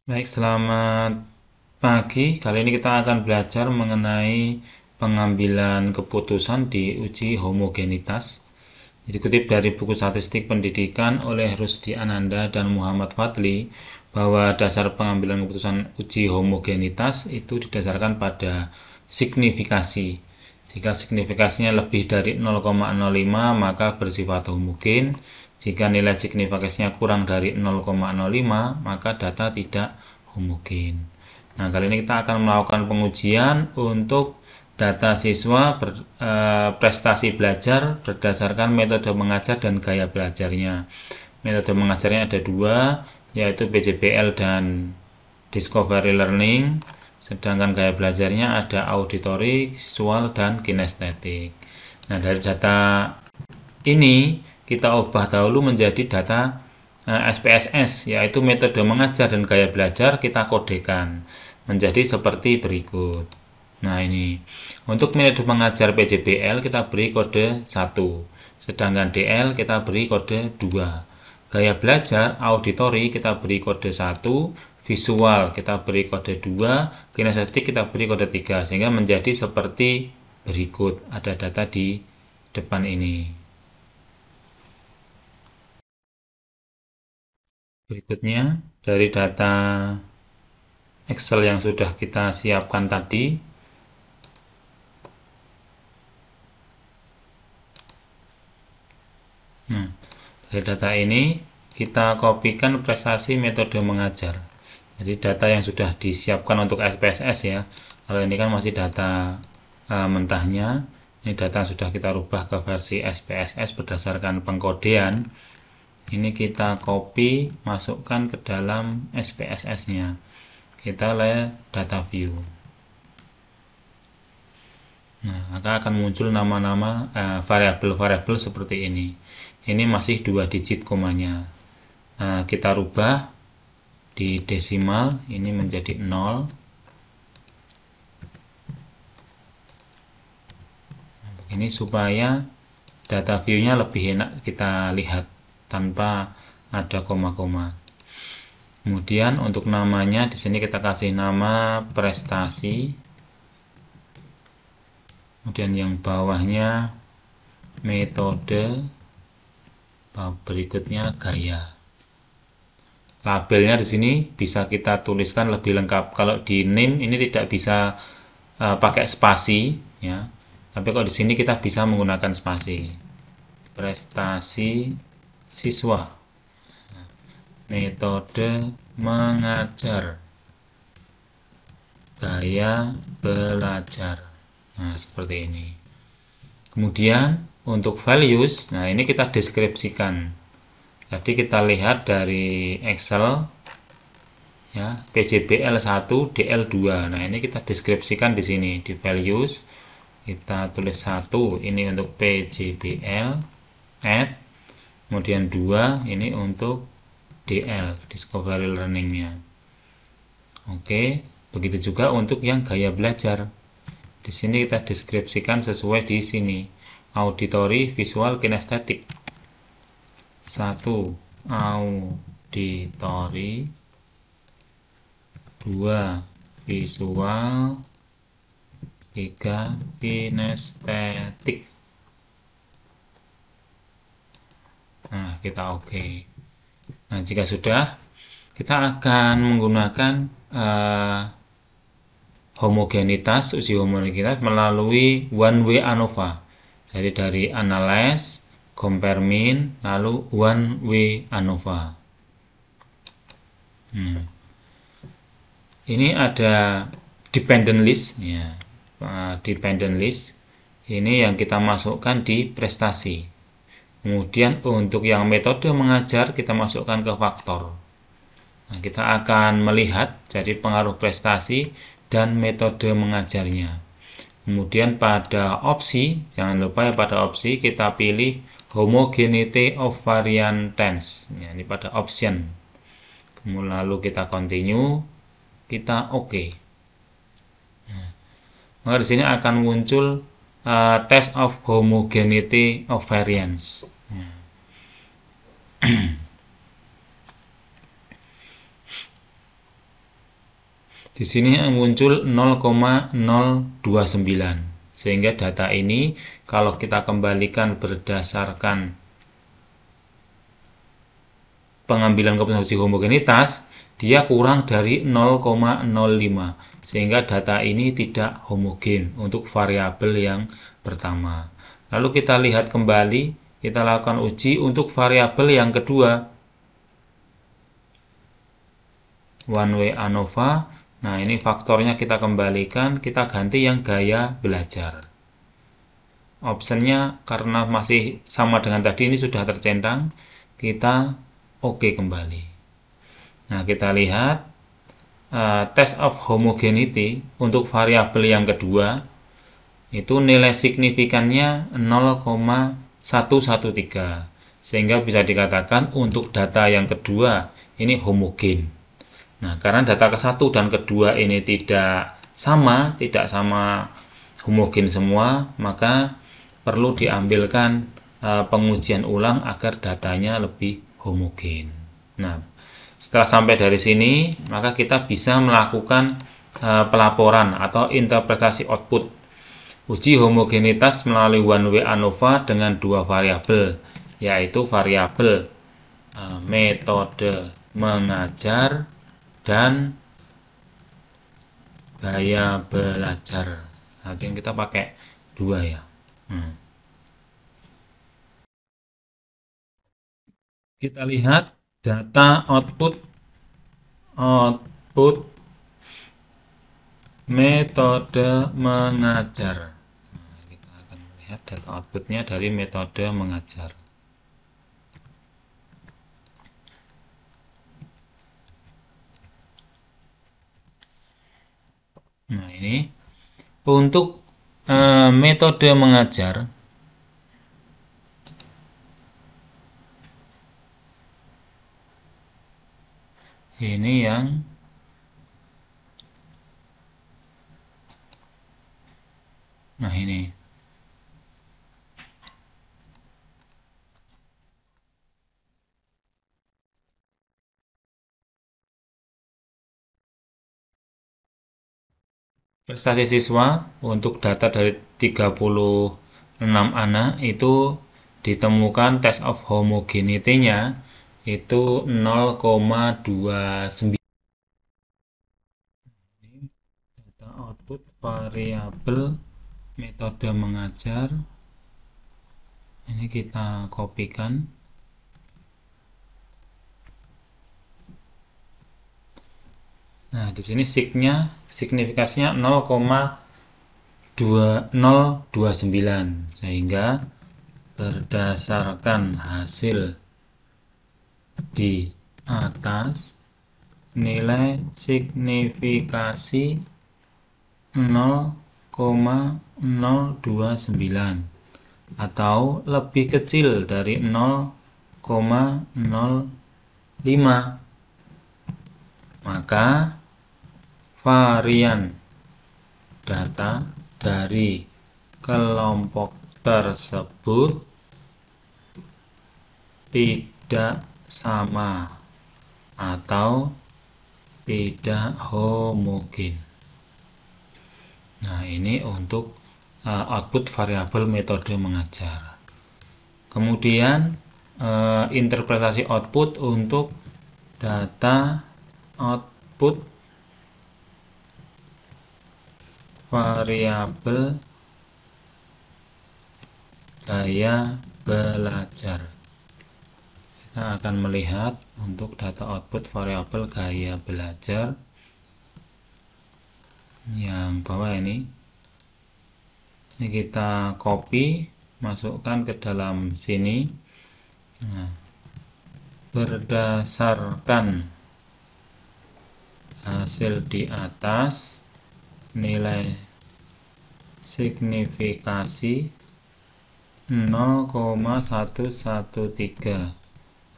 Baik, selamat pagi. Kali ini kita akan belajar mengenai pengambilan keputusan di uji homogenitas. Dikutip dari buku Statistik Pendidikan oleh Rusdi Ananda dan Muhammad Fadli, bahwa dasar pengambilan keputusan uji homogenitas itu didasarkan pada signifikasi. Jika signifikasinya lebih dari 0,05 maka bersifat homogen. Jika nilai signifikasinya kurang dari 0,05 maka data tidak homogen. Nah, kali ini kita akan melakukan pengujian untuk data siswa prestasi belajar berdasarkan metode mengajar dan gaya belajarnya. Metode mengajarnya ada dua, yaitu PJBL dan Discovery Learning. Sedangkan gaya belajarnya ada auditory, visual, dan kinestetik. Nah, dari data ini kita ubah dahulu menjadi data SPSS, yaitu metode mengajar dan gaya belajar kita kodekan menjadi seperti berikut. Nah, ini untuk metode mengajar PJBL kita beri kode 1, sedangkan DL kita beri kode 2. Gaya belajar auditory kita beri kode 1, visual kita beri kode 2, kinestetik kita beri kode 3, sehingga menjadi seperti berikut. Ada data di depan ini. Berikutnya, dari data Excel yang sudah kita siapkan tadi, nah, dari data ini kita kopikan prestasi metode mengajar. Jadi data yang sudah disiapkan untuk SPSS ya. Kalau ini kan masih data mentahnya. Ini data yang sudah kita rubah ke versi SPSS berdasarkan pengkodean. Ini kita copy, masukkan ke dalam SPSS-nya. Kita lihat data view. Nah, maka akan muncul nama-nama variabel-variabel seperti ini. Ini masih 2 digit komanya. Nah, kita rubah di desimal, ini menjadi 0. Ini supaya data view-nya lebih enak kita lihat tanpa ada koma-koma. Kemudian untuk namanya di sini kita kasih nama prestasi. Kemudian yang bawahnya metode, berikutnya gaya. Labelnya di sini bisa kita tuliskan lebih lengkap. Kalau di name ini tidak bisa pakai spasi ya. Tapi kalau di sini kita bisa menggunakan spasi. Prestasi siswa. Metode mengajar. Gaya belajar. Nah, seperti ini. Kemudian untuk values, nah ini kita deskripsikan. Jadi kita lihat dari Excel ya, PJBL 1, DL 2. Nah, ini kita deskripsikan di sini di values. Kita tulis 1 ini untuk PJBL add, kemudian 2 ini untuk DL Discovery Learning-nya. Oke, begitu juga untuk yang gaya belajar. Di sini kita deskripsikan sesuai di sini. Auditory, visual, kinestetik. 1 auditory, 2 visual, 3 kinestetik. Nah, kita oke. Nah, jika sudah, kita akan menggunakan homogenitas, uji homogenitas melalui one way ANOVA. Jadi dari analyze, compare mean, lalu one way ANOVA. Ini ada dependent list ya. Dependent list ini yang kita masukkan di prestasi. Kemudian untuk yang metode mengajar kita masukkan ke faktor. Nah, kita akan melihat jadi pengaruh prestasi dan metode mengajarnya. Kemudian pada opsi, jangan lupa ya pada opsi kita pilih homogeneity of variant tense. Ya, ini pada option. Kemudian lalu kita continue, kita oke. Nah, maka di sini akan muncul test of homogeneity of variance. Di sini muncul 0,029. Sehingga data ini kalau kita kembalikan berdasarkan pengambilan keputusan uji homogenitas, dia kurang dari 0,05. Sehingga data ini tidak homogen untuk variabel yang pertama. Lalu kita lihat kembali, kita lakukan uji untuk variabel yang kedua. One way ANOVA. Nah, ini faktornya kita kembalikan, kita ganti yang gaya belajar. Optionnya karena masih sama dengan tadi, ini sudah tercentang, kita oke kembali. Nah, kita lihat test of homogeneity untuk variabel yang kedua, itu nilai signifikannya 0,113. Sehingga bisa dikatakan untuk data yang kedua, ini homogen. Nah, karena data ke-1 dan kedua ini tidak sama homogen semua, maka perlu diambilkan pengujian ulang agar datanya lebih homogen. Nah, setelah sampai dari sini, maka kita bisa melakukan pelaporan atau interpretasi output uji homogenitas melalui one way ANOVA dengan dua variabel, yaitu variabel metode mengajar dan gaya belajar. Nanti kita pakai dua ya. Kita lihat data output metode mengajar. Kita akan melihat data outputnya dari metode mengajar. Nah, ini untuk metode mengajar, ini yang ini prestasi siswa untuk data dari 36 anak itu ditemukan test of homogeneity-nya itu 0,29. Data output variabel metode mengajar. Ini kita kopikan. Nah, di sini signifikasinya 0,2029, sehingga berdasarkan hasil di atas, nilai signifikasi 0,029 atau lebih kecil dari 0,05, maka varian data dari kelompok tersebut tidak sama atau tidak homogen. Nah, ini untuk output variabel metode mengajar. Kemudian interpretasi output untuk data output variabel gaya belajar. Kita akan melihat untuk data output variabel gaya belajar yang bawah ini kita copy, masukkan ke dalam sini. Nah, berdasarkan hasil di atas, nilai signifikasi 0,113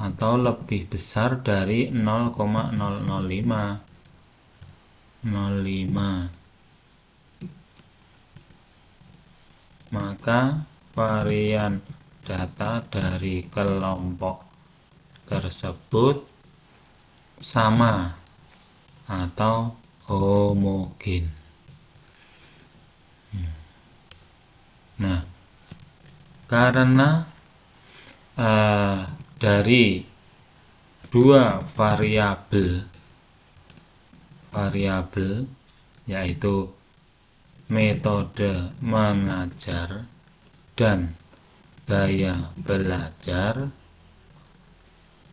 atau lebih besar dari 0,005. Maka varian data dari kelompok tersebut sama atau homogen. Nah, karena dari dua variabel yaitu metode mengajar dan gaya belajar,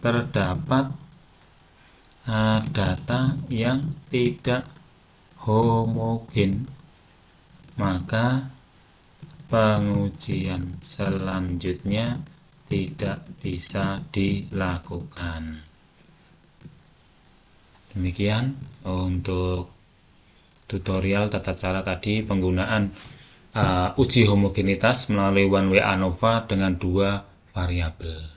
terdapat data yang tidak homogen, maka pengujian selanjutnya tidak bisa dilakukan. Demikian untuk tutorial tata cara tadi penggunaan uji homogenitas melalui one way ANOVA dengan dua variabel.